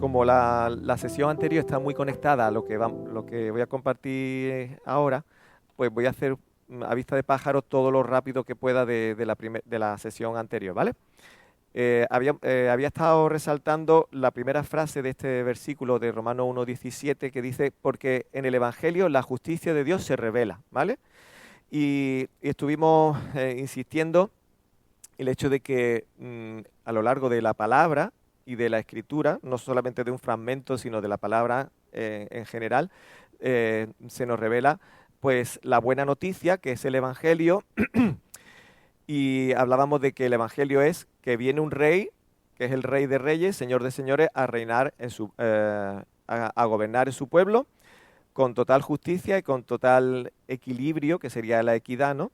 como la sesión anterior está muy conectada a lo que voy a compartir ahora, pues voy a hacer a vista de pájaro todo lo rápido que pueda de la sesión anterior, ¿vale? Había estado resaltando la primera frase de este versículo de Romanos 1:17 que dice, porque en el Evangelio la justicia de Dios se revela, ¿vale? Y estuvimos insistiendo el hecho de que a lo largo de la palabra y de la escritura, no solamente de un fragmento, sino de la palabra en general, se nos revela pues la buena noticia, que es el Evangelio, y hablábamos de que el Evangelio es que viene un rey, que es el Rey de Reyes, Señor de Señores, a reinar a gobernar en su pueblo, con total justicia y con total equilibrio, que sería la equidad, ¿no?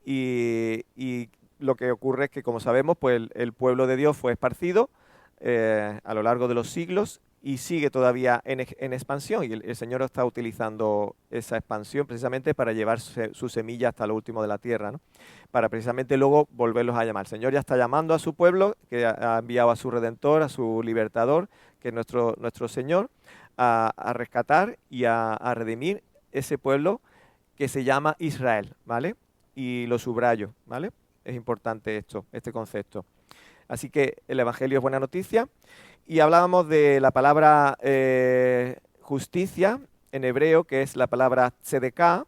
Y lo que ocurre es que, como sabemos, pues el pueblo de Dios fue esparcido a lo largo de los siglos y sigue todavía en expansión. Y el Señor está utilizando esa expansión precisamente para llevar su semilla hasta lo último de la tierra, ¿no? Para precisamente luego volverlos a llamar. El Señor ya está llamando a su pueblo, que ha enviado a su Redentor, a su Libertador, que es nuestro Señor, a rescatar y a redimir ese pueblo que se llama Israel, ¿vale? Y lo subrayo, ¿vale? Es importante este concepto. Así que el Evangelio es buena noticia. Y hablábamos de la palabra justicia en hebreo, que es la palabra tzedeká.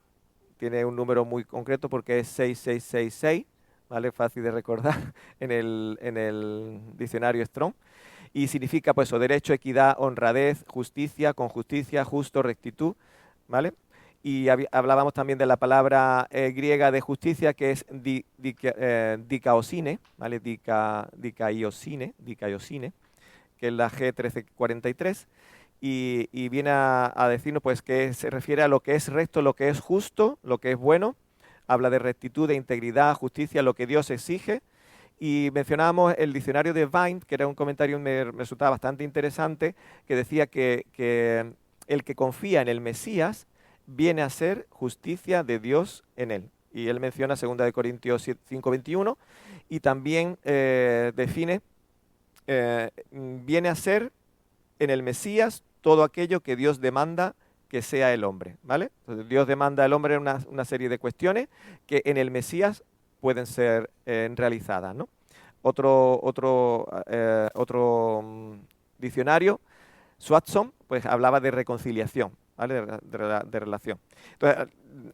Tiene un número muy concreto porque es 6666, ¿vale? Fácil de recordar en el diccionario Strong. Y significa, pues, derecho, equidad, honradez, justicia, con justicia, justo, rectitud, ¿vale? Y hablábamos también de la palabra griega de justicia, que es dikaosine, ¿vale? Dikaiosine, que es la G1343, y viene a decirnos pues que se refiere a lo que es recto, lo que es justo, lo que es bueno. Habla de rectitud, de integridad, justicia, lo que Dios exige. Y mencionábamos el diccionario de Vine, que era un comentario que me resultaba bastante interesante, que decía que el que confía en el Mesías viene a ser justicia de Dios en él. Y él menciona 2 Corintios 5:21 y también define, viene a ser en el Mesías todo aquello que Dios demanda que sea el hombre, ¿vale? Entonces, Dios demanda al hombre una serie de cuestiones que en el Mesías pueden ser realizadas, ¿no? Otro diccionario, Swatson, pues hablaba de reconciliación, ¿vale? De relación. Entonces,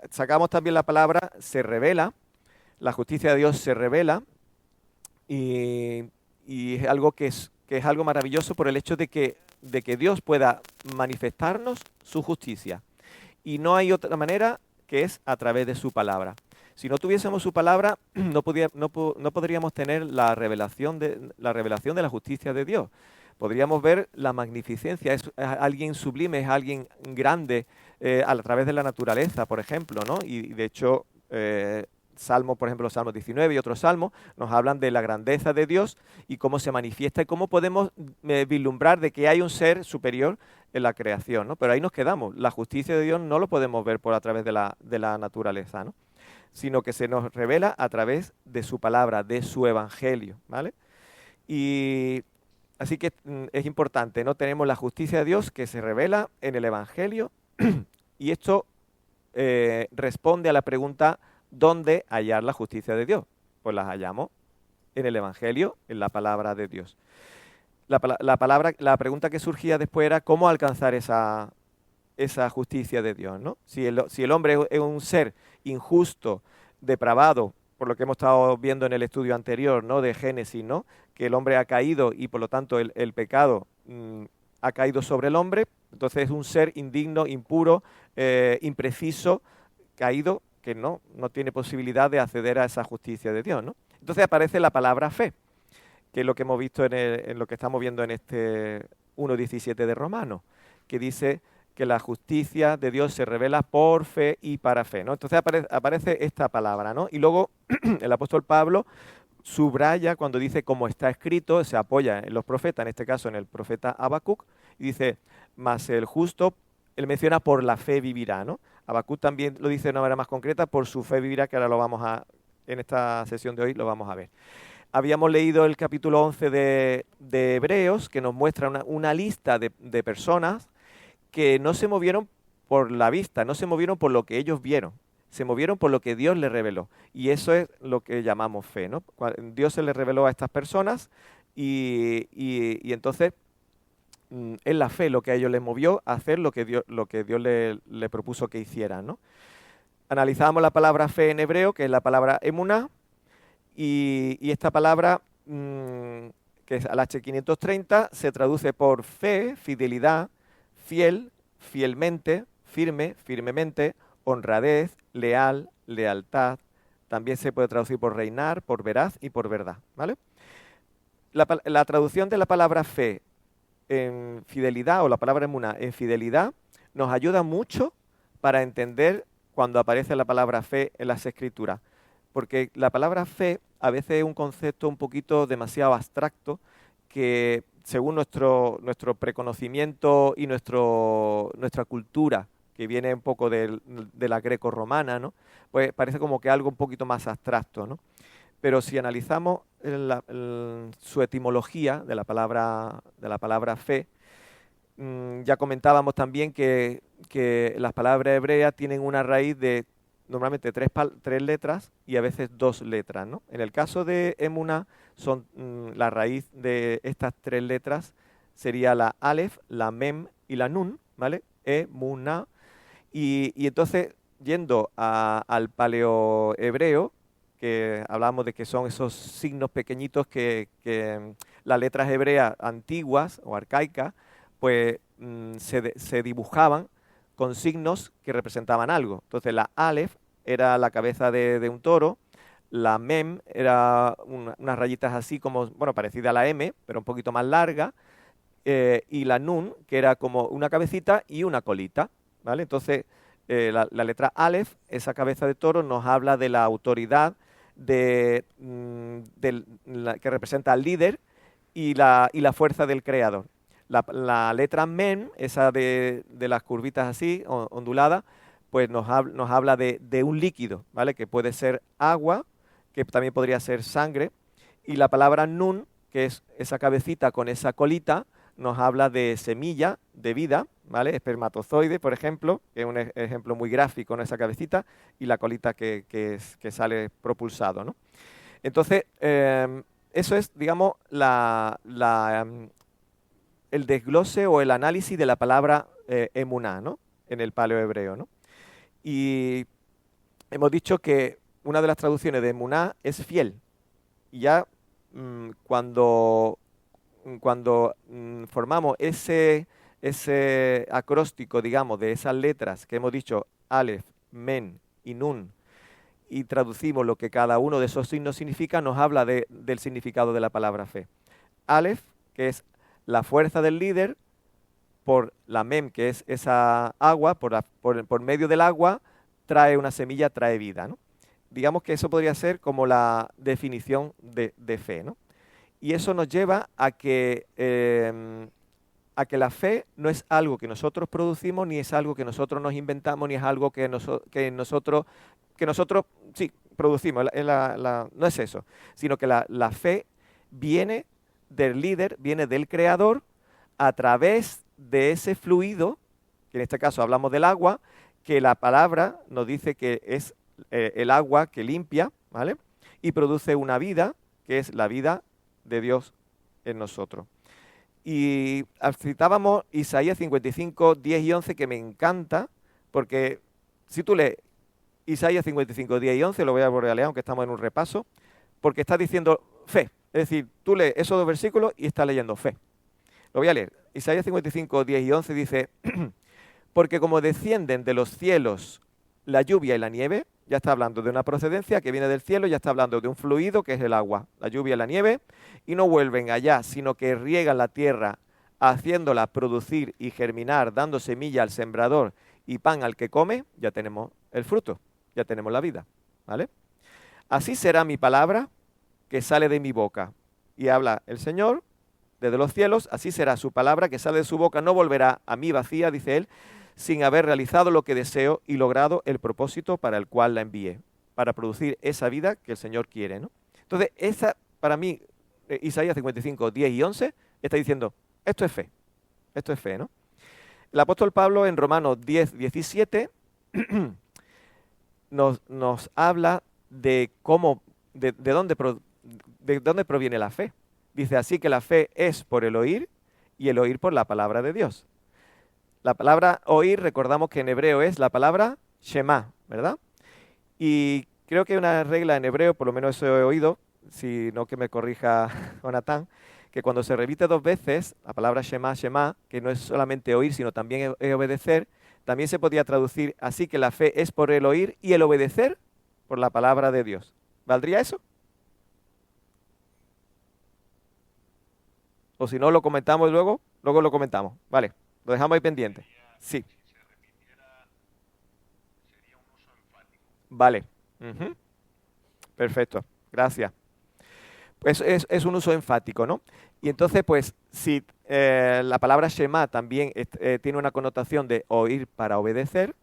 sacamos también la palabra se revela, la justicia de Dios se revela, y es algo que es algo maravilloso por el hecho de que Dios pueda manifestarnos su justicia. Y no hay otra manera que es a través de su palabra. Si no tuviésemos su palabra, no podríamos tener la revelación de la justicia de Dios. Podríamos ver la magnificencia, es alguien sublime, es alguien grande a través de la naturaleza, por ejemplo, ¿no? Y de hecho, Salmos, por ejemplo, los Salmos 19 y otros salmos, nos hablan de la grandeza de Dios y cómo se manifiesta y cómo podemos vislumbrar de que hay un ser superior en la creación, ¿no? Pero ahí nos quedamos. La justicia de Dios no lo podemos ver a través de la naturaleza, ¿no? Sino que se nos revela a través de su palabra, de su evangelio, ¿vale? Y así que es importante, ¿no? Tenemos la justicia de Dios que se revela en el evangelio y esto responde a la pregunta ¿dónde hallar la justicia de Dios? Pues las hallamos en el evangelio, en la palabra de Dios. La pregunta que surgía después era ¿cómo alcanzar esa justicia de Dios, ¿no? Si el hombre es un ser injusto, depravado, por lo que hemos estado viendo en el estudio anterior, ¿no? De Génesis, ¿no? Que el hombre ha caído y por lo tanto el pecado ha caído sobre el hombre, entonces es un ser indigno, impuro, impreciso, caído, que no tiene posibilidad de acceder a esa justicia de Dios, ¿no? Entonces aparece la palabra fe, que es lo que hemos visto en lo que estamos viendo en este 1:17 de Romanos, que dice que la justicia de Dios se revela por fe y para fe, ¿no? Entonces aparece esta palabra, ¿no? Y luego el apóstol Pablo subraya cuando dice como está escrito, se apoya en los profetas, en este caso en el profeta Habacuc, y dice, mas el justo, él menciona por la fe vivirá, ¿no? Habacuc también lo dice de una manera más concreta, por su fe vivirá, que ahora en esta sesión de hoy lo vamos a ver. Habíamos leído el capítulo 11 de Hebreos, que nos muestra una lista de personas que no se movieron por la vista, no se movieron por lo que ellos vieron, se movieron por lo que Dios les reveló. Y eso es lo que llamamos fe, ¿no? Dios se les reveló a estas personas y entonces es la fe lo que a ellos les movió a hacer lo que Dios le propuso que hicieran, ¿no? Analizamos la palabra fe en hebreo, que es la palabra emuná, y esta palabra, que es al H530, se traduce por fe, fidelidad, fiel, fielmente, firme, firmemente, honradez, leal, lealtad. También se puede traducir por reinar, por veraz y por verdad, ¿vale? La traducción de la palabra fe en fidelidad, o la palabra emuná en fidelidad, nos ayuda mucho para entender cuando aparece la palabra fe en las Escrituras. Porque la palabra fe a veces es un concepto un poquito demasiado abstracto que, según nuestro preconocimiento y nuestra cultura, que viene un poco de la greco-romana, ¿no? Pues parece como que algo un poquito más abstracto, ¿no? Pero si analizamos su etimología de la palabra fe, ya comentábamos también que las palabras hebreas tienen una raíz de normalmente tres letras y a veces 2 letras, ¿no? En el caso de emuná, la raíz de estas 3 letras sería la alef, la mem y la nun, ¿vale? Emuná. Y entonces, yendo al paleohebreo, que hablamos de que son esos signos pequeñitos que las letras hebreas antiguas o arcaicas, pues se dibujaban con signos que representaban algo. Entonces la alef era la cabeza de un toro, la mem era unas rayitas así como, bueno, parecida a la M, pero un poquito más larga, y la nun, que era como una cabecita y una colita, ¿vale? Entonces la letra alef, esa cabeza de toro, nos habla de la autoridad que representa al líder y la fuerza del creador. La letra mem, esa de las curvitas así, onduladas, pues nos habla de un líquido, ¿vale? Que puede ser agua, que también podría ser sangre. Y la palabra nun, que es esa cabecita con esa colita, nos habla de semilla, de vida, ¿vale? Espermatozoide, por ejemplo, que es un ejemplo muy gráfico, ¿no? Esa cabecita, y la colita que sale propulsado, ¿no? Entonces, eso es, digamos, el desglose o el análisis de la palabra emuná, ¿no? En el paleohebreo, ¿no? Y hemos dicho que una de las traducciones de emuná es fiel. Y ya cuando formamos ese acróstico, digamos, de esas letras que hemos dicho, alef, men y nun, y traducimos lo que cada uno de esos signos significa, nos habla del significado de la palabra fe. Alef, que es la fuerza del líder, por la mem, que es esa agua, por medio del agua, trae una semilla, trae vida, ¿no? Digamos que eso podría ser como la definición de fe, ¿no? Y eso nos lleva a que la fe no es algo que nosotros producimos, ni es algo que nosotros nos inventamos, ni es algo que nosotros sí producimos. No es eso, sino que la fe viene del líder, viene del creador, a través de ese fluido, que en este caso hablamos del agua, que la palabra nos dice que es el agua que limpia, ¿vale? Y produce una vida, que es la vida de Dios en nosotros. Y citábamos Isaías 55, 10 y 11, que me encanta, porque si tú lees Isaías 55, 10 y 11, lo voy a volver a leer, aunque estamos en un repaso, porque está diciendo fe. Es decir, tú lees esos 2 versículos y estás leyendo fe. Lo voy a leer. Isaías 55, 10 y 11 dice, porque como descienden de los cielos la lluvia y la nieve, ya está hablando de una procedencia que viene del cielo, ya está hablando de un fluido que es el agua, la lluvia y la nieve, y no vuelven allá, sino que riegan la tierra, haciéndola producir y germinar, dando semilla al sembrador y pan al que come, ya tenemos el fruto, ya tenemos la vida, ¿vale? Así será mi palabra que sale de mi boca. Y habla el Señor desde los cielos, así será su palabra que sale de su boca, no volverá a mí vacía, dice él, sin haber realizado lo que deseo y logrado el propósito para el cual la envié, para producir esa vida que el Señor quiere, ¿no? Entonces, para mí, Isaías 55, 10 y 11, está diciendo, esto es fe, ¿no? El apóstol Pablo en Romanos 10, 17 nos habla de cómo, de dónde proviene la fe. Dice así que la fe es por el oír y el oír por la palabra de Dios. La palabra oír, recordamos que en hebreo es la palabra Shema, ¿verdad? Y creo que hay una regla en hebreo, por lo menos eso he oído, si no que me corrija Jonathan, que cuando se repite 2 veces la palabra Shema, Shema, que no es solamente oír, sino también es obedecer, también se podría traducir así que la fe es por el oír y el obedecer por la palabra de Dios. ¿Valdría eso? O si no, lo comentamos luego lo comentamos. Vale, lo dejamos ahí pendiente. Sí. Vale. Ujú. Perfecto. Gracias. Pues es un uso enfático, ¿no? Y entonces, pues, si la palabra Shema también tiene una connotación de oír para obedecer,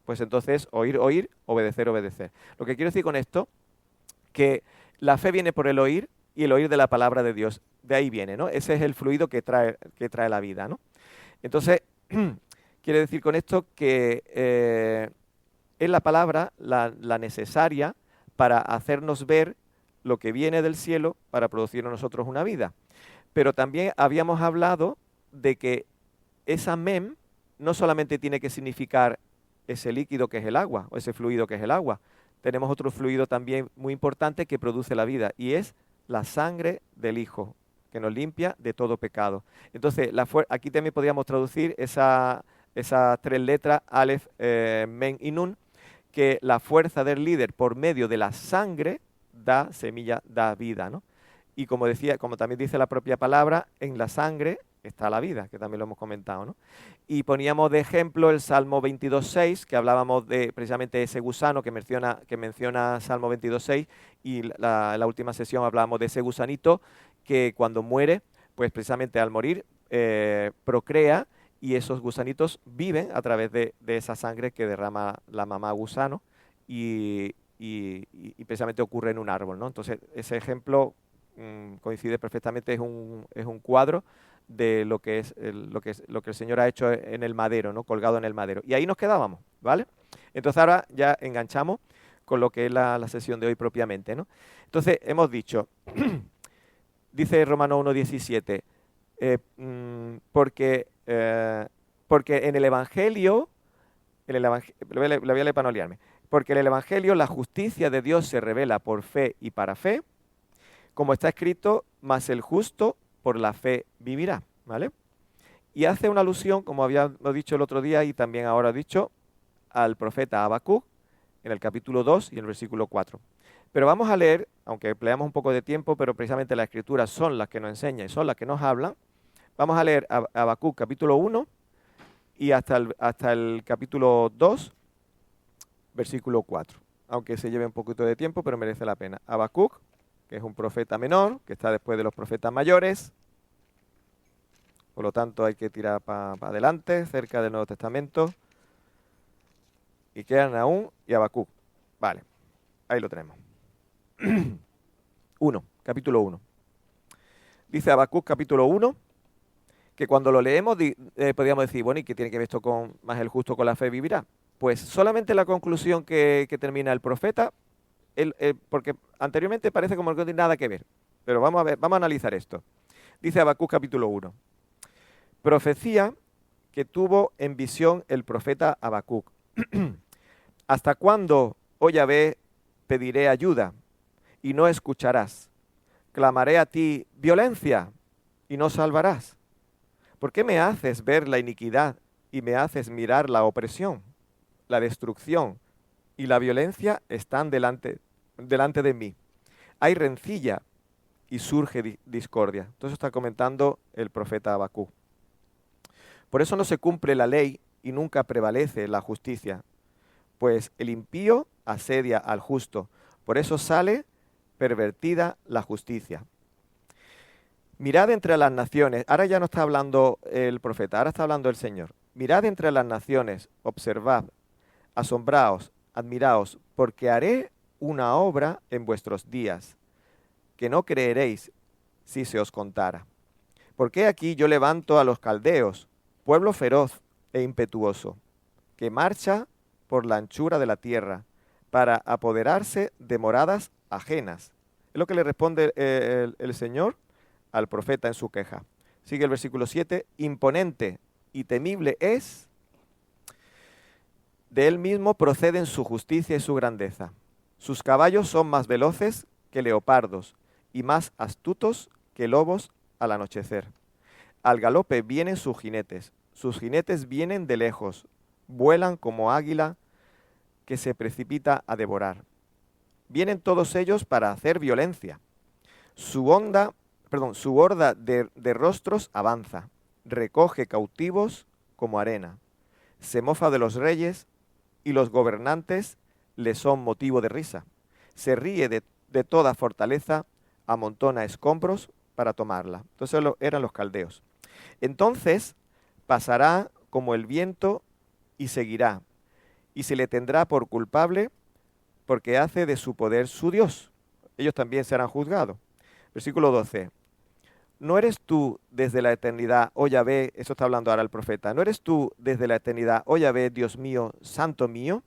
pues entonces oír, oír, obedecer, obedecer. Lo que quiero decir con esto, que la fe viene por el oír y el oír de la palabra de Dios. De ahí viene, ¿no? Ese es el fluido que trae la vida, ¿no? Entonces, quiere decir con esto que es la palabra la necesaria para hacernos ver lo que viene del cielo para producir en nosotros una vida. Pero también habíamos hablado de que esa mem no solamente tiene que significar ese líquido que es el agua, o ese fluido que es el agua. Tenemos otro fluido también muy importante que produce la vida, y es la sangre del Hijo, que nos limpia de todo pecado. Entonces, aquí también podríamos traducir esas 3 letras, Aleph, Men y Nun, que la fuerza del líder por medio de la sangre da semilla, da vida, ¿no? Y como también dice la propia palabra, en la sangre está la vida, que también lo hemos comentado, ¿no? Y poníamos de ejemplo el Salmo 22.6, que hablábamos de precisamente ese gusano que menciona Salmo 22.6, y la última sesión hablábamos de ese gusanito que cuando muere, pues precisamente al morir, procrea, y esos gusanitos viven a través de esa sangre que derrama la mamá gusano, y precisamente ocurre en un árbol, ¿no? Entonces, ese ejemplo coincide perfectamente, es un cuadro de lo que el Señor ha hecho en el madero, ¿no? Colgado en el madero. Y ahí nos quedábamos, ¿vale? Entonces ahora ya enganchamos con lo que es la sesión de hoy propiamente, ¿no? Entonces hemos dicho, dice Romanos 1.17, porque en el Evangelio, le voy a leer para no liarme, porque en el Evangelio la justicia de Dios se revela por fe y para fe, como está escrito, mas el justo por la fe vivirá, ¿vale? Y hace una alusión, como habíamos dicho el otro día y también ahora he dicho, al profeta Habacuc en el capítulo 2 y el versículo 4. Pero vamos a leer, aunque empleamos un poco de tiempo, pero precisamente las escrituras son las que nos enseñan y son las que nos hablan. Vamos a leer Habacuc capítulo 1 y hasta el capítulo 2, versículo 4. Aunque se lleve un poquito de tiempo, pero merece la pena. Habacuc, que es un profeta menor, que está después de los profetas mayores. Por lo tanto, hay que tirar para adelante, cerca del Nuevo Testamento. Y quedan Nahum y Habacuc. Vale, ahí lo tenemos. Capítulo 1. Dice Habacuc, capítulo 1, que cuando lo leemos podríamos decir, bueno, ¿y qué tiene que ver esto con más el justo con la fe vivirá? Pues solamente la conclusión que termina el profeta, porque anteriormente parece como que no tiene nada que ver, pero vamos a analizar esto. Dice Habacuc capítulo 1, profecía que tuvo en visión el profeta Habacuc. ¿Hasta cuándo, oh Yahvé, pediré ayuda y no escucharás? Clamaré a ti violencia y no salvarás. ¿Por qué me haces ver la iniquidad y me haces mirar la opresión? La destrucción y la violencia están delante de mí. Hay rencilla y surge discordia. Entonces está comentando el profeta Habacuc. Por eso no se cumple la ley y nunca prevalece la justicia, pues el impío asedia al justo. Por eso sale pervertida la justicia. Mirad entre las naciones, ahora ya no está hablando el profeta, ahora está hablando el Señor. Mirad entre las naciones, observad, asombraos, admiraos, porque haré una obra en vuestros días que no creeréis si se os contara. Porque aquí yo levanto a los caldeos, pueblo feroz e impetuoso, que marcha por la anchura de la tierra, para apoderarse de moradas ajenas. Es lo que le responde el Señor al profeta en su queja. Sigue el versículo 7, imponente y temible es, de él mismo proceden su justicia y su grandeza. Sus caballos son más veloces que leopardos y más astutos que lobos al anochecer. Al galope vienen sus jinetes vienen de lejos, vuelan como águila que se precipita a devorar. Vienen todos ellos para hacer violencia. Su horda de rostros avanza, recoge cautivos como arena. Se mofa de los reyes y los gobernantes le son motivo de risa. Se ríe de toda fortaleza, amontona escombros para tomarla. Entonces eran los caldeos. Entonces pasará como el viento y seguirá, y se le tendrá por culpable porque hace de su poder su Dios. Ellos también serán juzgados. Versículo 12. ¿No eres tú desde la eternidad, oh Yahvé? Eso está hablando ahora el profeta. ¿No eres tú desde la eternidad, oh Yahvé, Dios mío, santo mío?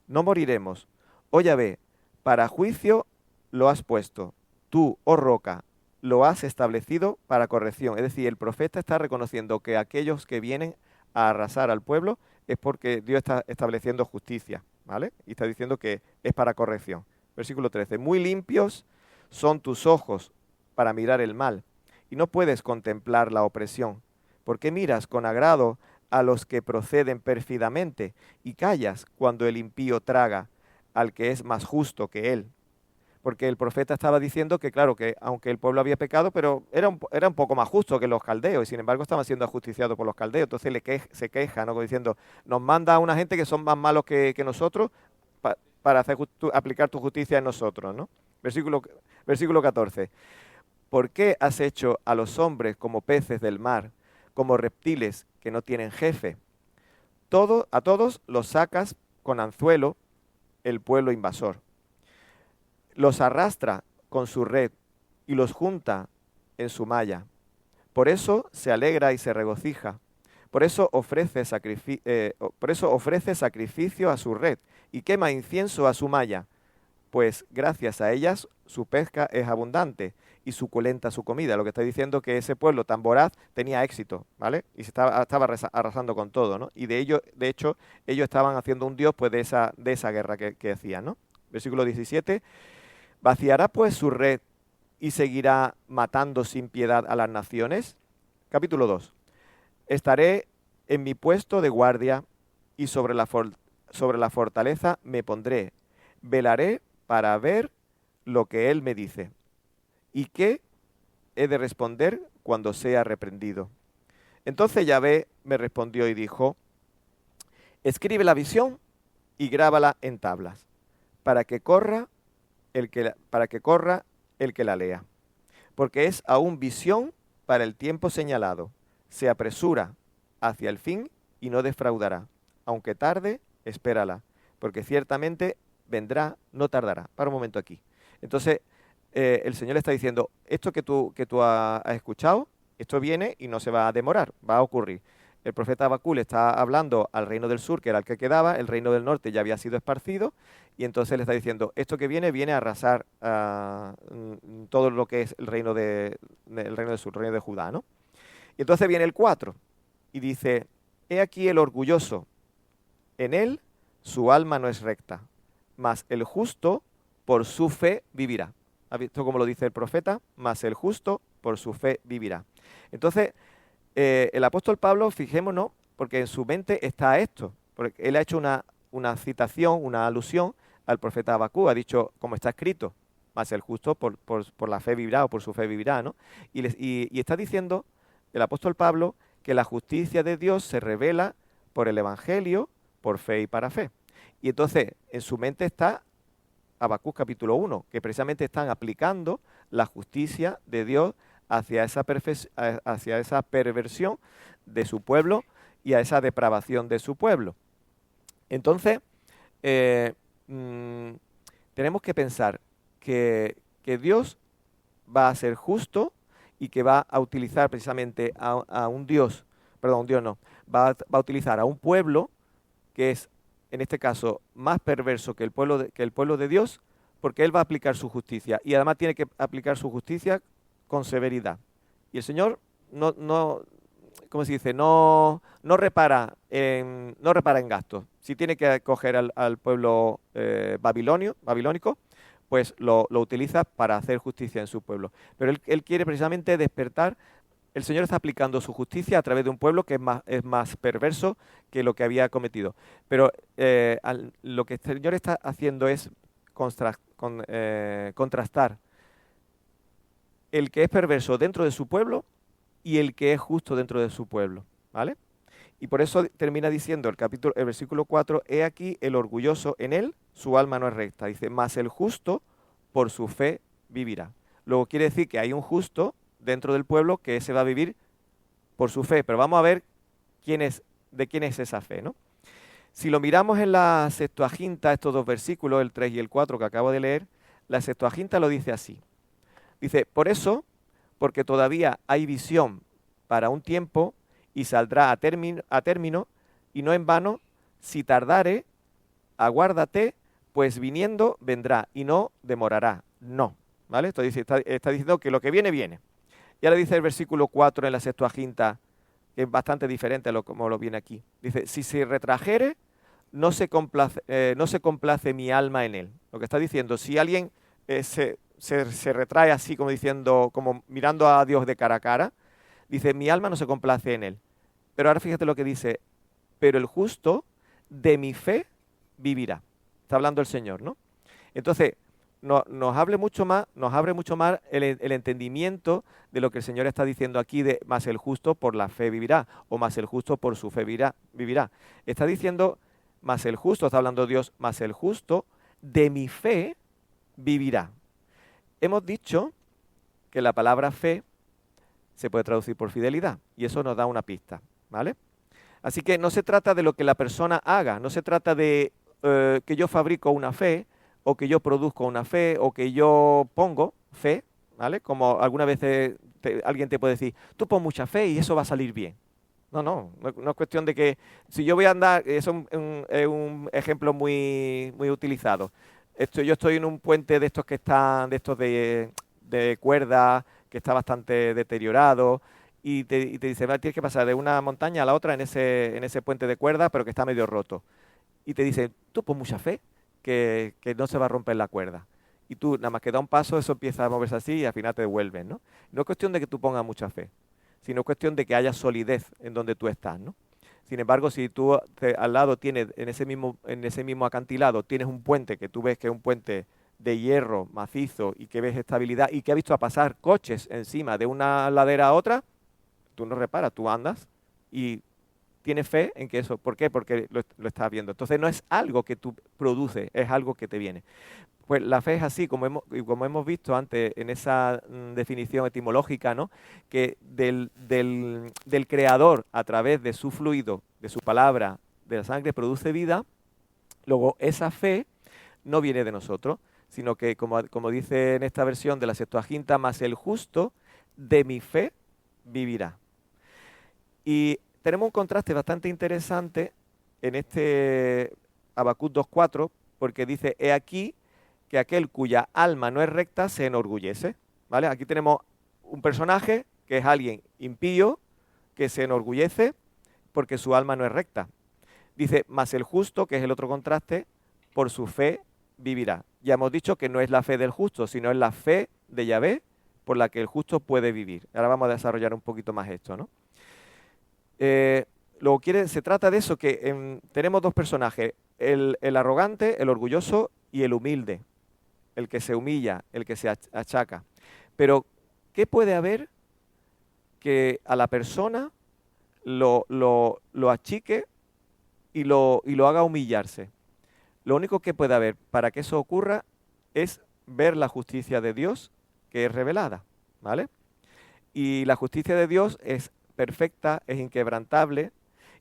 No moriremos. Oh Yahvé, para juicio lo has puesto. Tú, oh roca, lo has establecido para corrección. Es decir, el profeta está reconociendo que aquellos que vienen a arrasar al pueblo es porque Dios está estableciendo justicia, ¿vale? Y está diciendo que es para corrección. Versículo 13. Muy limpios son tus ojos para mirar el mal, y no puedes contemplar la opresión, porque miras con agrado a los que proceden pérfidamente, y callas cuando el impío traga al que es más justo que él. Porque el profeta estaba diciendo que, claro, que aunque el pueblo había pecado, pero era un poco más justo que los caldeos, y sin embargo estaban siendo ajusticiados por los caldeos. Entonces se queja, ¿no? Como diciendo, nos manda a una gente que son más malos que nosotros para aplicar tu justicia en nosotros, ¿no? Versículo 14. ¿Por qué has hecho a los hombres como peces del mar, como reptiles que no tienen jefe? A todos los sacas con anzuelo el pueblo invasor. Los arrastra con su red y los junta en su malla. Por eso se alegra y se regocija. Por eso ofrece sacrificio a su red y quema incienso a su malla. Pues gracias a ellas su pesca es abundante y suculenta su comida. Lo que está diciendo que ese pueblo tan voraz tenía éxito, ¿vale? Y se estaba arrasando con todo, ¿no? Y de hecho, ellos estaban haciendo un dios pues de esa guerra que hacían, ¿no? Versículo 17. ¿Vaciará pues su red y seguirá matando sin piedad a las naciones? Capítulo 2. Estaré en mi puesto de guardia y sobre la fortaleza me pondré. Velaré para ver lo que él me dice. ¿Y qué he de responder cuando sea reprendido? Entonces Yahvé me respondió y dijo, escribe la visión y grábala en tablas, para que corra el que la lea. Porque es aún visión para el tiempo señalado. Se apresura hacia el fin y no defraudará. Aunque tarde, espérala, porque ciertamente vendrá, no tardará. Para un momento aquí. Entonces, el Señor le está diciendo, esto que tú has escuchado, esto viene y no se va a demorar, va a ocurrir. El profeta Habacuc está hablando al reino del sur, que era el que quedaba, el reino del norte ya había sido esparcido, y entonces le está diciendo, esto que viene a arrasar todo lo que es el reino del sur, el reino de Judá, ¿no? Y entonces viene el 4, y dice, he aquí el orgulloso, en él su alma no es recta, mas el justo por su fe vivirá. ¿Ha visto cómo lo dice el profeta? Mas el justo por su fe vivirá. Entonces, el apóstol Pablo, fijémonos, porque en su mente está esto, porque él ha hecho una citación, una alusión al profeta Habacuc, ha dicho, como está escrito, mas el justo por la fe vivirá o por su fe vivirá, ¿no? Y está diciendo el apóstol Pablo que la justicia de Dios se revela por el Evangelio, por fe y para fe. Y entonces, en su mente está Habacuc capítulo 1, que precisamente están aplicando la justicia de Dios hacia esa perversión de su pueblo y a esa depravación de su pueblo. Entonces, tenemos que pensar que Dios va a ser justo y que va a utilizar precisamente a un Dios, perdón, un Dios no, va a utilizar a un pueblo que es, en este caso, más perverso que que el pueblo de Dios, porque Él va a aplicar su justicia y además tiene que aplicar su justicia con severidad. Y el Señor no ¿cómo se dice? No repara en gastos. Si tiene que acoger al pueblo babilónico, pues lo utiliza para hacer justicia en su pueblo. Pero él quiere precisamente despertar. El Señor está aplicando su justicia a través de un pueblo que es más perverso que lo que había cometido. Pero lo que el Señor está haciendo es contrastar el que es perverso dentro de su pueblo y el que es justo dentro de su pueblo, ¿vale? Y por eso termina diciendo el versículo 4, he aquí el orgulloso en él, su alma no es recta. Dice, mas el justo por su fe vivirá. Luego quiere decir que hay un justo dentro del pueblo que se va a vivir por su fe, pero vamos a ver de quién es esa fe, ¿no? Si lo miramos en la Septuaginta, estos dos versículos, el 3 y el 4 que acabo de leer, la Septuaginta lo dice así. Dice, por eso, porque todavía hay visión para un tiempo y saldrá a término, y no en vano, si tardare, aguárdate, pues viniendo vendrá y no demorará. No, ¿vale? Esto está diciendo que lo que viene, viene. Y ahora dice el versículo 4 en la Septuaginta, que es bastante diferente a como lo viene aquí. Dice, si se retrajere, no se complace mi alma en él. Lo que está diciendo, si alguien se retrae así como diciendo, como mirando a Dios de cara a cara, dice, mi alma no se complace en él. Pero ahora fíjate lo que dice, pero el justo de mi fe vivirá. Está hablando el Señor, ¿no? Entonces, nos abre mucho más el entendimiento de lo que el Señor está diciendo aquí de más el justo por la fe vivirá, o más el justo por su fe vivirá. Está diciendo, más el justo, está hablando Dios, más el justo de mi fe vivirá. Hemos dicho que la palabra fe se puede traducir por fidelidad, y eso nos da una pista, ¿vale? Así que no se trata de lo que la persona haga, no se trata de que yo fabrico una fe, o que yo produzco una fe, o que yo pongo fe, ¿vale? Como algunas veces alguien te puede decir, tú pon mucha fe y eso va a salir bien. No es cuestión de que si yo voy a andar, eso es un ejemplo muy utilizado. Yo estoy en un puente de estos que están, de cuerda, que está bastante deteriorado, y te dice, tienes que pasar de una montaña a la otra en ese puente de cuerda, pero que está medio roto. Y te dice, tú pon mucha fe, que no se va a romper la cuerda. Y tú, nada más que da un paso, eso empieza a moverse así y al final te devuelves, ¿no? No es cuestión de que tú pongas mucha fe, sino es cuestión de que haya solidez en donde tú estás, ¿no? Sin embargo, si tú al lado tienes, en ese mismo acantilado, tienes un puente que tú ves que es un puente de hierro macizo y que ves estabilidad y que ha visto a pasar coches encima de una ladera a otra, tú no reparas, tú andas y tienes fe en que eso. ¿Por qué? Porque lo estás viendo. Entonces no es algo que tú produces, es algo que te viene. Pues la fe es así, como hemos visto antes en esa definición etimológica, ¿no? Que del creador, a través de su fluido, de su palabra, de la sangre, produce vida. Luego esa fe no viene de nosotros, sino que, como dice en esta versión de la Septuaginta, más el justo de mi fe vivirá. Y tenemos un contraste bastante interesante en este Habacuc 2.4, porque dice, he aquí que aquel cuya alma no es recta se enorgullece, ¿vale? Aquí tenemos un personaje que es alguien impío, que se enorgullece porque su alma no es recta. Dice, mas el justo, que es el otro contraste, por su fe vivirá. Ya hemos dicho que no es la fe del justo, sino es la fe de Yahvé por la que el justo puede vivir. Ahora vamos a desarrollar un poquito más esto, ¿no? Se trata de eso, que tenemos dos personajes, el arrogante, el orgulloso y el humilde, el que se humilla, el que se achaca. Pero, ¿qué puede haber que a la persona lo achique y lo haga humillarse? Lo único que puede haber para que eso ocurra es ver la justicia de Dios que es revelada, ¿vale? Y la justicia de Dios es perfecta, es inquebrantable,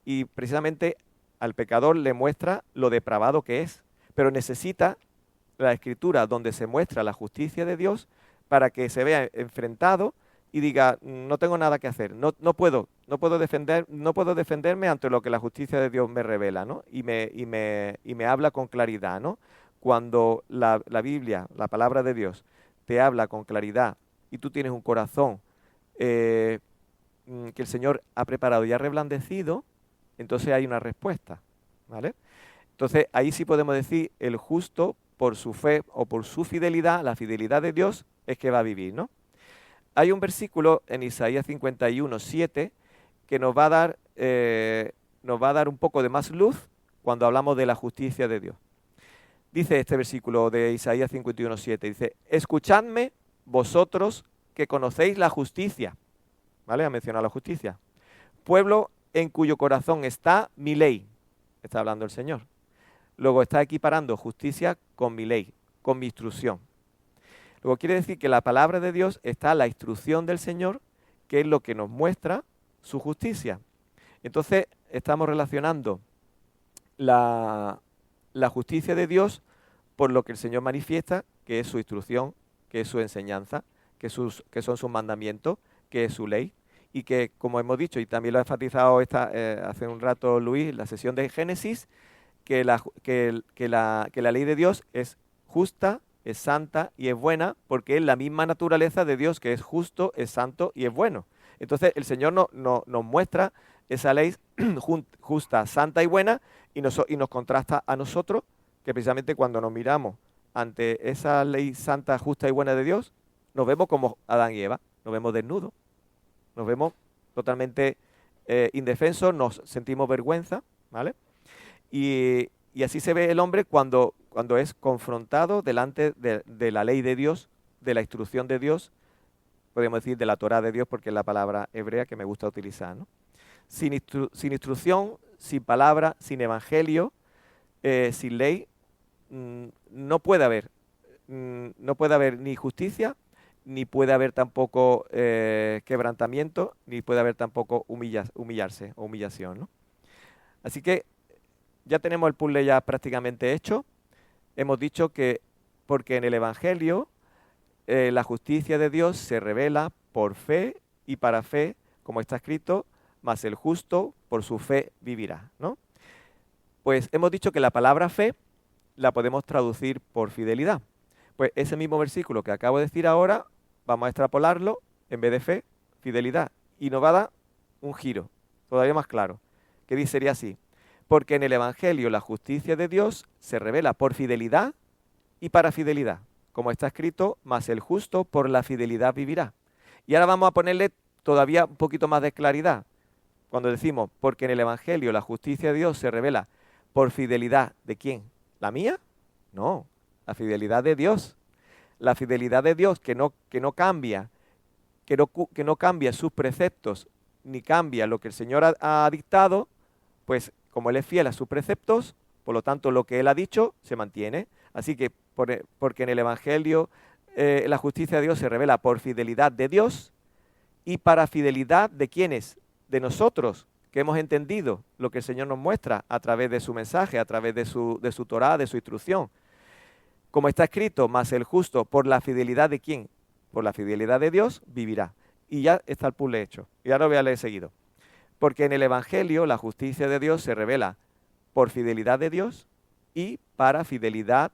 y precisamente al pecador le muestra lo depravado que es, pero necesita la Escritura donde se muestra la justicia de Dios para que se vea enfrentado y diga, no tengo nada que hacer, no puedo defenderme ante lo que la justicia de Dios me revela, ¿no? Y me habla con claridad, ¿no? Cuando la Biblia, la palabra de Dios, te habla con claridad y tú tienes un corazón que el Señor ha preparado y ha reblandecido, entonces hay una respuesta, ¿vale? Entonces ahí sí podemos decir, el justo por su fe o por su fidelidad, la fidelidad de Dios es que va a vivir, ¿no? Hay un versículo en Isaías 51, 7 que nos va a dar un poco de más luz cuando hablamos de la justicia de Dios. Dice este versículo de Isaías 51, 7, dice, escuchadme vosotros que conocéis la justicia, ¿vale? Ha mencionado la justicia. Pueblo en cuyo corazón está mi ley, está hablando el Señor. Luego está equiparando justicia con mi ley, con mi instrucción. Luego quiere decir que la palabra de Dios está la instrucción del Señor, que es lo que nos muestra su justicia. Entonces estamos relacionando la justicia de Dios por lo que el Señor manifiesta, que es su instrucción, que es su enseñanza, que son sus mandamientos, que es su ley, y que, como hemos dicho, y también lo ha enfatizado hace un rato Luis, en la sesión de Génesis, que la ley de Dios es justa, es santa y es buena, porque es la misma naturaleza de Dios, que es justo, es santo y es bueno. Entonces el Señor nos muestra esa ley justa, santa y buena, y nos contrasta a nosotros, que precisamente cuando nos miramos ante esa ley santa, justa y buena de Dios, nos vemos como Adán y Eva, nos vemos desnudos, nos vemos totalmente indefensos, nos sentimos vergüenza, ¿vale? Y así se ve el hombre cuando es confrontado delante de la ley de Dios, de la instrucción de Dios, podemos decir de la Torá de Dios, porque es la palabra hebrea que me gusta utilizar, ¿no? Sin instrucción, sin palabra, sin evangelio, sin ley, no puede haber ni justicia, ni puede haber tampoco quebrantamiento, ni puede haber tampoco humillarse o humillación, ¿no? Así que ya tenemos el puzzle ya prácticamente hecho. Hemos dicho que porque en el Evangelio la justicia de Dios se revela por fe y para fe, como está escrito, mas el justo por su fe vivirá, ¿no? Pues hemos dicho que la palabra fe la podemos traducir por fidelidad. Pues ese mismo versículo que acabo de decir ahora, vamos a extrapolarlo, en vez de fe, fidelidad. Y nos va a dar un giro, todavía más claro, que sería así. Porque en el Evangelio la justicia de Dios se revela por fidelidad y para fidelidad. Como está escrito, mas el justo por la fidelidad vivirá. Y ahora vamos a ponerle todavía un poquito más de claridad. Cuando decimos, porque en el Evangelio la justicia de Dios se revela por fidelidad, ¿de quién? ¿La mía? No, la fidelidad de Dios. La fidelidad de Dios que no cambia, que no cambia sus preceptos, ni cambia lo que el Señor ha dictado, pues como Él es fiel a sus preceptos, por lo tanto lo que Él ha dicho se mantiene. Así que porque en el Evangelio la justicia de Dios se revela por fidelidad de Dios y para fidelidad de quienes, de nosotros, que hemos entendido lo que el Señor nos muestra a través de su mensaje, a través de su Torá, de su instrucción. Como está escrito, mas el justo por la fidelidad de quién, por la fidelidad de Dios, vivirá. Y ya está el puzzle hecho. Y ahora lo voy a leer seguido. Porque en el Evangelio la justicia de Dios se revela por fidelidad de Dios y para fidelidad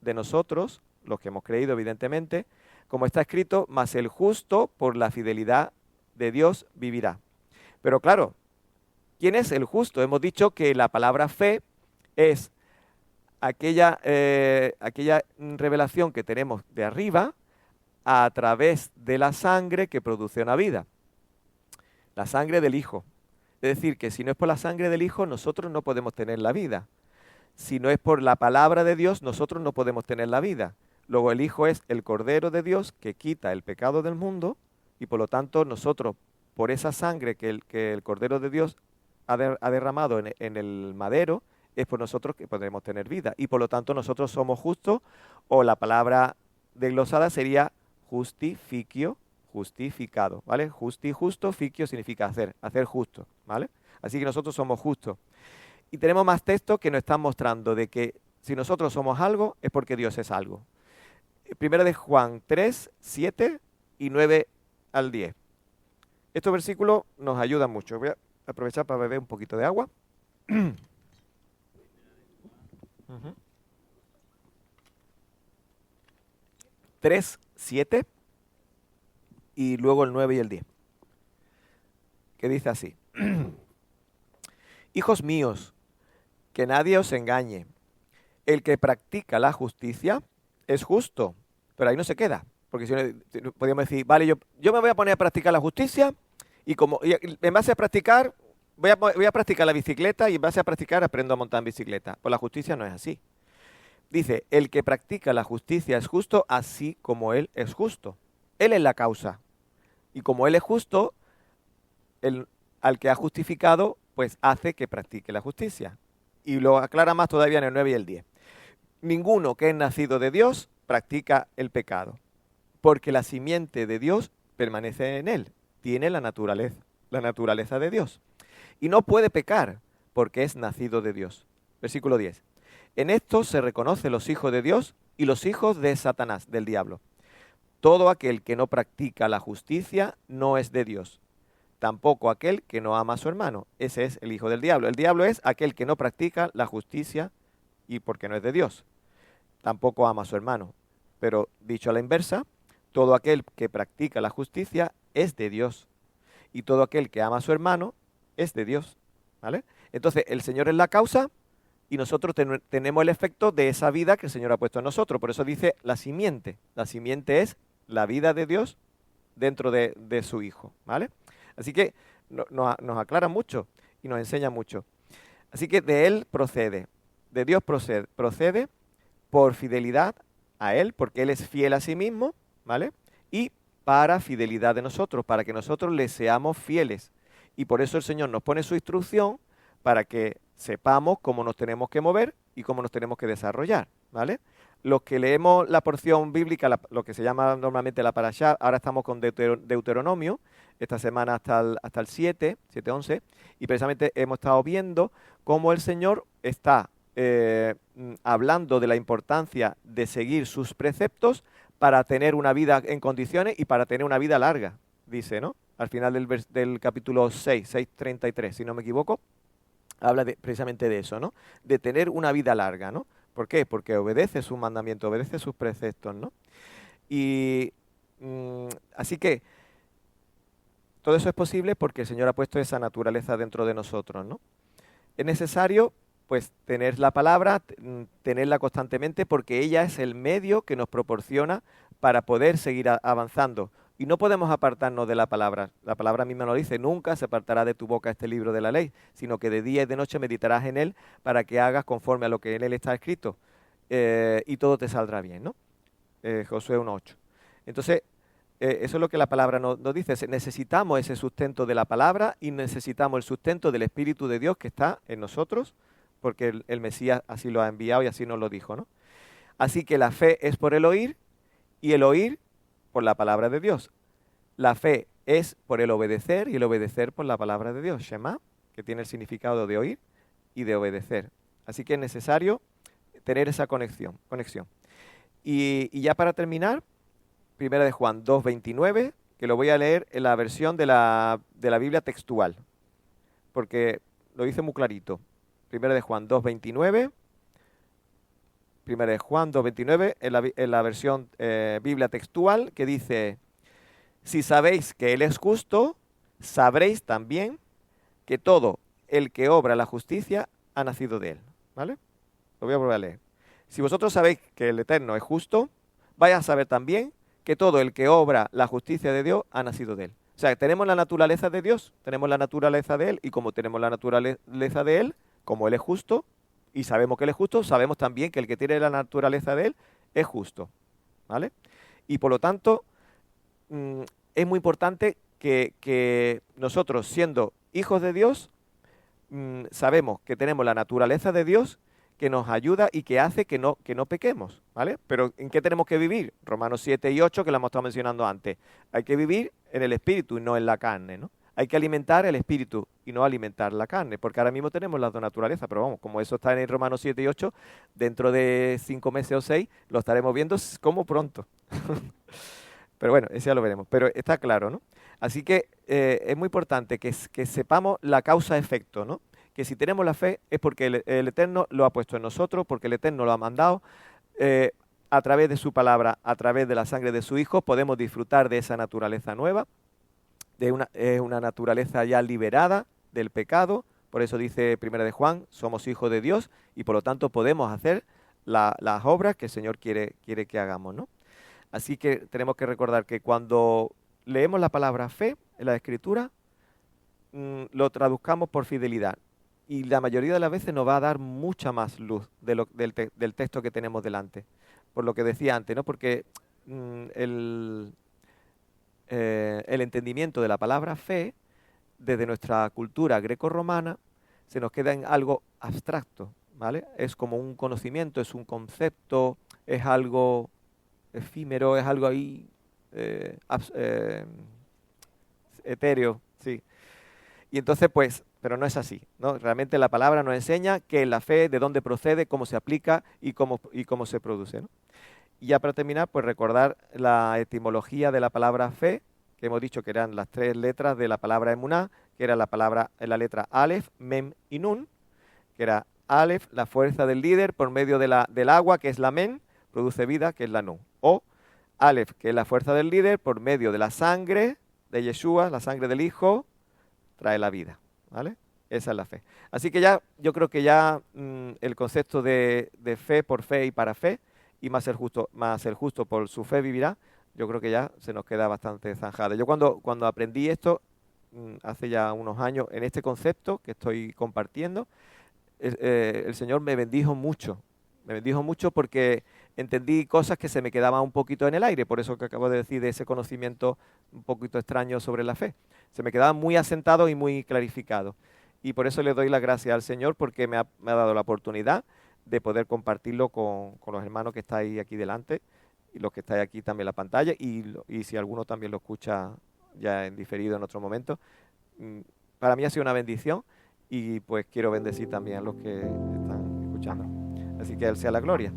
de nosotros, los que hemos creído evidentemente, como está escrito, mas el justo por la fidelidad de Dios vivirá. Pero claro, ¿quién es el justo? Hemos dicho que la palabra fe es aquella revelación que tenemos de arriba a través de la sangre que produce una vida. La sangre del Hijo. Es decir, que si no es por la sangre del Hijo, nosotros no podemos tener la vida. Si no es por la palabra de Dios, nosotros no podemos tener la vida. Luego el Hijo es el Cordero de Dios que quita el pecado del mundo y por lo tanto nosotros, por esa sangre que el Cordero de Dios ha derramado en el madero, es por nosotros que podemos tener vida. Y por lo tanto nosotros somos justos, o la palabra desglosada sería justificio, justificado, ¿vale? Justo, ficio significa hacer justo, ¿vale? Así que nosotros somos justos. Y tenemos más textos que nos están mostrando de que si nosotros somos algo, es porque Dios es algo. Primera de Juan 3, 7 y 9 al 10. Estos versículos nos ayudan mucho. Voy a aprovechar para beber un poquito de agua. Ujú. 3, 7 y luego el 9 y el 10. Que dice así. Hijos míos, que nadie os engañe. El que practica la justicia es justo. Pero ahí no se queda. Porque si no, podríamos decir, vale, yo me voy a poner a practicar la justicia y en base a practicar, voy a practicar la bicicleta y en base a practicar aprendo a montar en bicicleta. Pues la justicia no es así. Dice, el que practica la justicia es justo así como él es justo. Él es la causa. Y como él es justo, al que ha justificado, pues hace que practique la justicia. Y lo aclara más todavía en el 9 y el 10. Ninguno que es nacido de Dios practica el pecado, porque la simiente de Dios permanece en él, tiene la naturaleza de Dios. Y no puede pecar, porque es nacido de Dios. Versículo 10. En esto se reconocen los hijos de Dios y los hijos de Satanás, del diablo. Todo aquel que no practica la justicia no es de Dios. Tampoco aquel que no ama a su hermano. Ese es el hijo del diablo. El diablo es aquel que no practica la justicia y porque no es de Dios. Tampoco ama a su hermano. Pero dicho a la inversa, todo aquel que practica la justicia es de Dios. Y todo aquel que ama a su hermano es de Dios. ¿Vale? Entonces, el Señor es la causa y nosotros tenemos el efecto de esa vida que el Señor ha puesto en nosotros. Por eso dice la simiente. La simiente es la vida de Dios dentro de su Hijo. ¿Vale? Así que nos aclara mucho y nos enseña mucho. Así que de Él procede, de Dios procede por fidelidad a Él, porque Él es fiel a sí mismo, ¿vale? Y para fidelidad de nosotros, para que nosotros le seamos fieles. Y por eso el Señor nos pone su instrucción para que sepamos cómo nos tenemos que mover y cómo nos tenemos que desarrollar, ¿vale? Los que leemos la porción bíblica, lo que se llama normalmente la parashá, ahora estamos con Deuteronomio, esta semana hasta el 7:11, y precisamente hemos estado viendo cómo el Señor está hablando de la importancia de seguir sus preceptos para tener una vida en condiciones y para tener una vida larga, dice, ¿no? Al final del capítulo 6:33, si no me equivoco, habla precisamente de eso, ¿no? De tener una vida larga, ¿no? ¿Por qué? Porque obedece sus mandamientos, obedece sus preceptos, ¿no? Y así que todo eso es posible porque el Señor ha puesto esa naturaleza dentro de nosotros, ¿no? Es necesario, pues, tener la palabra, tenerla constantemente, porque ella es el medio que nos proporciona para poder seguir avanzando. Y no podemos apartarnos de la palabra. La palabra misma nos dice, nunca se apartará de tu boca este libro de la ley, sino que de día y de noche meditarás en él para que hagas conforme a lo que en él está escrito. Y todo te saldrá bien, ¿no? Josué 1:8. Entonces, eso es lo que la palabra nos dice. Necesitamos ese sustento de la palabra y necesitamos el sustento del Espíritu de Dios que está en nosotros, porque el Mesías así lo ha enviado y así nos lo dijo, ¿no? Así que la fe es por el oír y el oír por la palabra de Dios. La fe es por el obedecer y el obedecer por la palabra de Dios. Shema, que tiene el significado de oír y de obedecer. Así que es necesario tener esa conexión. Y ya para terminar, Primera de Juan 2:29, que lo voy a leer en la versión de la Biblia textual, porque lo dice muy clarito. Primera de Juan 2:29, Primera de Juan 2:29, en la versión Biblia textual, que dice, si sabéis que Él es justo, sabréis también que todo el que obra la justicia ha nacido de Él. ¿Vale? Lo voy a volver a leer. Si vosotros sabéis que el Eterno es justo, vais a saber también que todo el que obra la justicia de Dios ha nacido de Él. O sea, tenemos la naturaleza de Dios, tenemos la naturaleza de Él, y como tenemos la naturaleza de Él, como Él es justo, y sabemos que Él es justo, sabemos también que el que tiene la naturaleza de Él es justo. ¿Vale? Y por lo tanto, es muy importante que nosotros, siendo hijos de Dios, sabemos que tenemos la naturaleza de Dios que nos ayuda y que hace que no pequemos, ¿vale? Pero ¿en qué tenemos que vivir? Romanos 7:8, que lo hemos estado mencionando antes. Hay que vivir en el Espíritu y no en la carne, ¿no? Hay que alimentar el Espíritu y no alimentar la carne, porque ahora mismo tenemos las dos naturalezas, pero vamos, como eso está en Romanos 7 y 8, dentro de 5 meses o 6 lo estaremos viendo como pronto. Pero bueno, ese ya lo veremos, pero está claro, ¿no? Así que es muy importante que sepamos la causa-efecto, ¿no? Que si tenemos la fe es porque el Eterno lo ha puesto en nosotros, porque el Eterno lo ha mandado, a través de su palabra, a través de la sangre de su Hijo, podemos disfrutar de esa naturaleza nueva, de una naturaleza ya liberada del pecado. Por eso dice Primera de Juan, somos hijos de Dios y por lo tanto podemos hacer las obras que el Señor quiere que hagamos, ¿no? Así que tenemos que recordar que cuando leemos la palabra fe en la Escritura, lo traduzcamos por fidelidad. Y la mayoría de las veces nos va a dar mucha más luz del texto que tenemos delante. Por lo que decía antes, ¿no? Porque el entendimiento de la palabra fe, desde nuestra cultura grecorromana, se nos queda en algo abstracto, ¿vale? Es como un conocimiento, es un concepto, es algo efímero, es algo ahí etéreo, sí. Y entonces, pues, pero no es así, ¿no? Realmente la palabra nos enseña qué es la fe, de dónde procede, cómo se aplica y cómo se produce, ¿no? Y ya para terminar, pues recordar la etimología de la palabra fe, que hemos dicho que eran las 3 letras de la palabra emuná, que era la letra Aleph, Mem y Nun, que era Aleph, la fuerza del líder por medio del agua, que es la Men, produce vida, que es la Nun. O Aleph, que es la fuerza del líder por medio de la sangre de Yeshua, la sangre del Hijo, trae la vida, ¿vale? Esa es la fe. Así que ya, yo creo que ya el concepto de fe por fe y para fe, y más el justo por su fe vivirá, yo creo que ya se nos queda bastante zanjado. Yo cuando aprendí esto, hace ya unos años, en este concepto que estoy compartiendo, el Señor me bendijo mucho porque entendí cosas que se me quedaban un poquito en el aire, por eso que acabo de decir de ese conocimiento un poquito extraño sobre la fe. Se me quedaba muy asentado y muy clarificado. Y por eso le doy las gracias al Señor porque me ha dado la oportunidad de poder compartirlo con los hermanos que estáis aquí delante y los que estáis aquí también en la pantalla y si alguno también lo escucha ya en diferido en otro momento. Para mí ha sido una bendición y pues quiero bendecir también a los que están escuchando. Así que a Él sea la gloria.